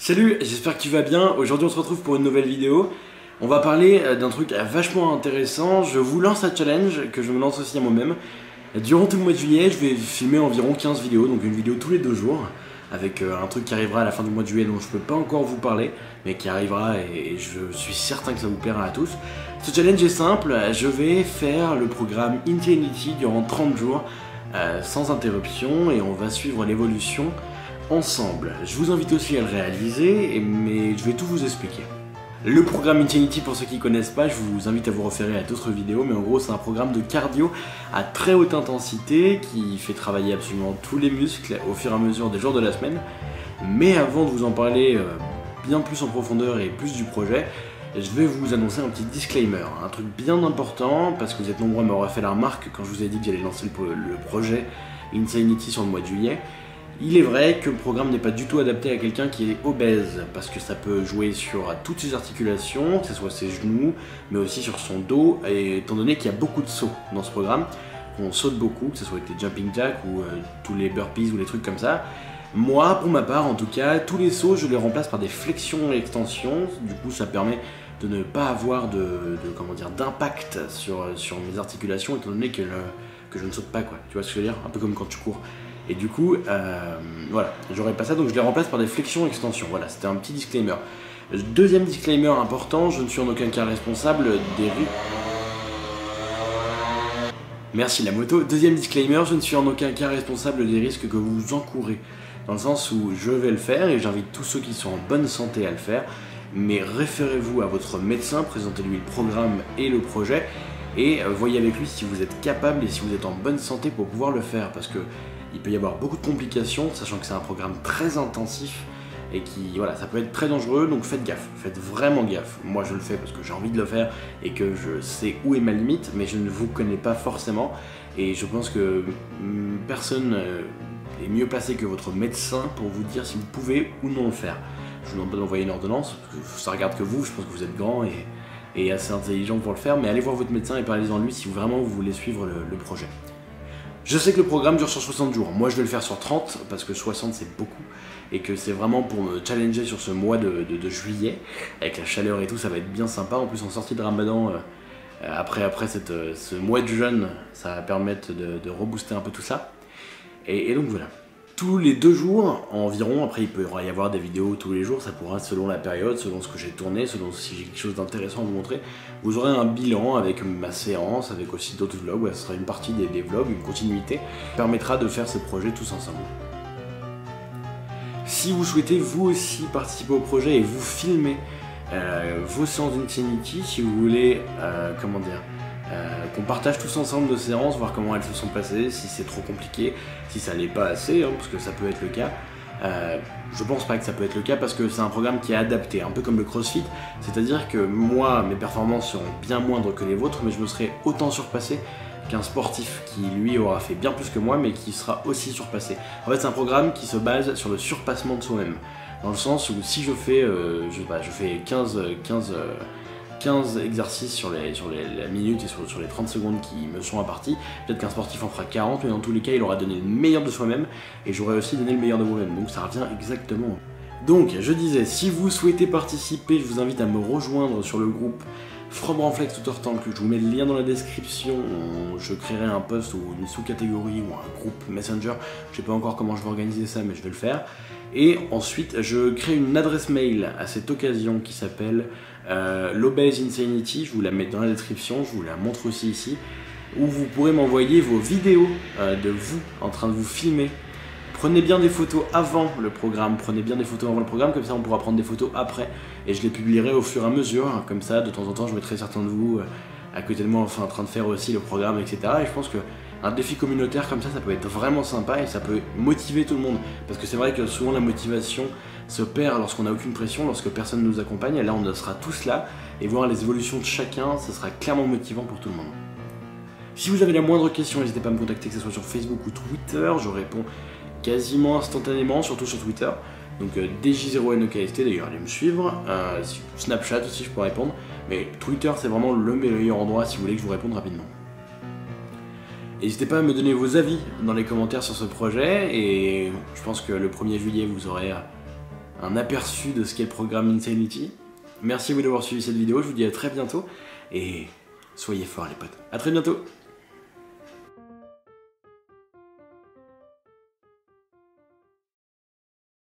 Salut, j'espère que tu vas bien. Aujourd'hui on se retrouve pour une nouvelle vidéo. On va parler d'un truc vachement intéressant. Je vous lance un challenge que je me lance aussi à moi-même. Durant tout le mois de juillet, je vais filmer environ 15 vidéos, donc une vidéo tous les 2 jours, avec un truc qui arrivera à la fin du mois de juillet dont je peux pas encore vous parler, mais qui arrivera et je suis certain que ça vous plaira à tous. Ce challenge est simple, je vais faire le programme Insanity durant 30 jours, sans interruption, et on va suivre l'évolution ensemble. Je vous invite aussi à le réaliser, mais je vais tout vous expliquer. Le programme Insanity, pour ceux qui ne connaissent pas, je vous invite à vous référer à d'autres vidéos, mais en gros c'est un programme de cardio à très haute intensité qui fait travailler absolument tous les muscles au fur et à mesure des jours de la semaine. Mais avant de vous en parler bien plus en profondeur et plus du projet, je vais vous annoncer un petit disclaimer, un truc bien important, parce que vous êtes nombreux à m'avoir fait la remarque quand je vous ai dit que j'allais lancer le projet Insanity sur le mois de juillet. Il est vrai que le programme n'est pas du tout adapté à quelqu'un qui est obèse, parce que ça peut jouer sur toutes ses articulations, que ce soit ses genoux, mais aussi sur son dos, et étant donné qu'il y a beaucoup de sauts dans ce programme, on saute beaucoup, que ce soit avec les jumping jacks ou tous les burpees ou les trucs comme ça. Moi, pour ma part en tout cas, tous les sauts je les remplace par des flexions et extensions, du coup ça permet de ne pas avoir d'impact sur mes articulations, étant donné que je ne saute pas, quoi. Tu vois ce que je veux dire? Un peu comme quand tu cours. Et du coup, voilà, j'aurais pas ça, donc je les remplace par des flexions-extensions. Voilà, c'était un petit disclaimer. Deuxième disclaimer important, je ne suis en aucun cas responsable des risques. Merci la moto. Deuxième disclaimer, je ne suis en aucun cas responsable des risques que vous encourez. Dans le sens où je vais le faire et j'invite tous ceux qui sont en bonne santé à le faire. Mais référez-vous à votre médecin, présentez-lui le programme et le projet. Et voyez avec lui si vous êtes capable et si vous êtes en bonne santé pour pouvoir le faire. Parce que il peut y avoir beaucoup de complications, sachant que c'est un programme très intensif et qui, voilà, ça peut être très dangereux, donc faites gaffe, faites vraiment gaffe. Moi je le fais parce que j'ai envie de le faire et que je sais où est ma limite, mais je ne vous connais pas forcément et je pense que personne est mieux placé que votre médecin pour vous dire si vous pouvez ou non le faire. Je vous demande pas d'envoyer une ordonnance, parce que ça regarde que vous, je pense que vous êtes grand et assez intelligent pour le faire, mais allez voir votre médecin et parlez-en lui si vraiment vous voulez suivre le projet. Je sais que le programme dure sur 60 jours, moi je vais le faire sur 30 parce que 60 c'est beaucoup et que c'est vraiment pour me challenger sur ce mois de juillet avec la chaleur et tout, ça va être bien sympa. En plus en sortie de Ramadan, après ce mois de jeûne, ça va permettre de rebooster un peu tout ça et donc voilà. Tous les 2 jours environ, après il peut y avoir des vidéos tous les jours, ça pourra selon la période, selon ce que j'ai tourné, selon si j'ai quelque chose d'intéressant à vous montrer. Vous aurez un bilan avec ma séance, avec aussi d'autres vlogs, ce sera une partie des vlogs, une continuité, qui permettra de faire ce projet tous ensemble. Si vous souhaitez vous aussi participer au projet et vous filmer vos séances d'Insanity, si vous voulez, qu'on partage tous ensemble nos séances, voir comment elles se sont passées, si c'est trop compliqué, si ça l'est pas assez, parce que ça peut être le cas. Je pense pas que ça peut être le cas parce que c'est un programme qui est adapté, un peu comme le CrossFit, c'est-à-dire que moi, mes performances seront bien moindres que les vôtres, mais je me serai autant surpassé qu'un sportif qui lui aura fait bien plus que moi, mais qui sera aussi surpassé. En fait, c'est un programme qui se base sur le surpassement de soi-même, dans le sens où si je fais, je fais 15 exercices sur la minute et sur les 30 secondes qui me sont impartis. Peut-être qu'un sportif en fera 40, mais dans tous les cas, il aura donné le meilleur de soi-même et j'aurai aussi donné le meilleur de vous-même. Donc ça revient exactement. Donc, je disais, si vous souhaitez participer, je vous invite à me rejoindre sur le groupe From Renflex Tutor Tank. Je vous mets le lien dans la description. Je créerai un post ou une sous-catégorie ou un groupe Messenger. Je sais pas encore comment je vais organiser ça, mais je vais le faire. Et ensuite, je crée une adresse mail à cette occasion qui s'appelle l'Obèse Insanity. Je vous la mets dans la description, je vous la montre aussi ici, où vous pourrez m'envoyer vos vidéos de vous en train de vous filmer. Prenez bien des photos avant le programme, comme ça on pourra prendre des photos après et je les publierai au fur et à mesure, comme ça de temps en temps je mettrai certains de vous à côté de moi en train de faire aussi le programme, etc. Et je pense qu'un défi communautaire comme ça peut être vraiment sympa et ça peut motiver tout le monde, parce que c'est vrai que souvent la motivation se perd lorsqu'on n'a aucune pression, lorsque personne ne nous accompagne, et là on sera tous là et voir les évolutions de chacun, ça sera clairement motivant pour tout le monde. Si vous avez la moindre question, n'hésitez pas à me contacter, que ce soit sur Facebook ou Twitter, je réponds quasiment instantanément, surtout sur Twitter. Donc DJ0NOKST, d'ailleurs allez me suivre. Snapchat aussi je peux répondre. Mais Twitter c'est vraiment le meilleur endroit si vous voulez que je vous réponde rapidement. N'hésitez pas à me donner vos avis dans les commentaires sur ce projet. Et je pense que le 1er juillet vous aurez un aperçu de ce qu'est le programme Insanity. Merci à vous d'avoir suivi cette vidéo, je vous dis à très bientôt et soyez forts les potes. À très bientôt.